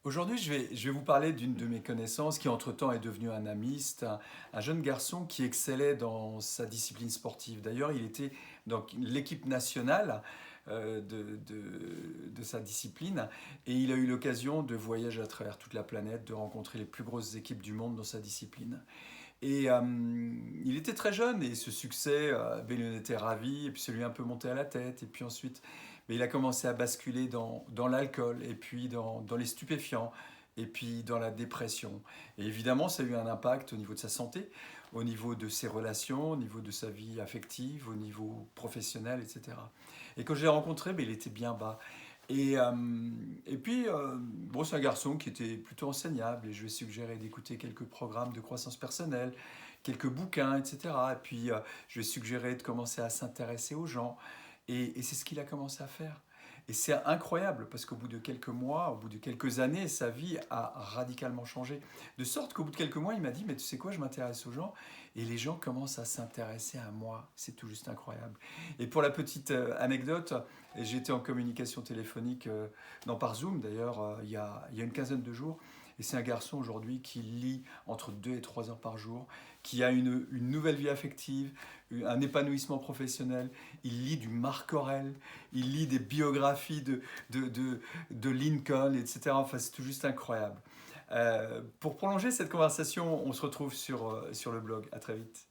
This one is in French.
Aujourd'hui, je vais vous parler d'une de mes connaissances qui, entre-temps, est devenue un ami. C'est un jeune garçon qui excellait dans sa discipline sportive. D'ailleurs, il était dans l'équipe nationale de sa discipline et il a eu l'occasion de voyager à travers toute la planète, de rencontrer les plus grosses équipes du monde dans sa discipline. Et il était très jeune et ce succès, ben, il en était ravi et puis ça lui a un peu monté à la tête. Et puis ensuite, mais il a commencé à basculer dans l'alcool et puis dans les stupéfiants et puis dans la dépression. Et évidemment, ça a eu un impact au niveau de sa santé, au niveau de ses relations, au niveau de sa vie affective, au niveau professionnel, etc. Et quand je l'ai rencontré, ben, il était bien bas. Et, euh, et puis, bon, c'est un garçon qui était plutôt enseignable et je lui ai suggéré d'écouter quelques programmes de croissance personnelle, quelques bouquins, etc. Et puis, je lui ai suggéré de commencer à s'intéresser aux gens et c'est ce qu'il a commencé à faire. Et c'est incroyable parce qu'au bout de quelques mois, au bout de quelques années, sa vie a radicalement changé. De sorte qu'au bout de quelques mois, il m'a dit, mais tu sais quoi, je m'intéresse aux gens et les gens commencent à s'intéresser à moi. C'est tout juste incroyable. Et pour la petite anecdote, j'étais en communication téléphonique, non par Zoom d'ailleurs, il y a une quinzaine de jours. Et c'est un garçon aujourd'hui qui lit entre 2 et 3 heures par jour, qui a une nouvelle vie affective, un épanouissement professionnel. Il lit du Marc Aurèle, il lit des biographies de Lincoln, etc. Enfin, c'est tout juste incroyable. Pour prolonger cette conversation, on se retrouve sur le blog. À très vite.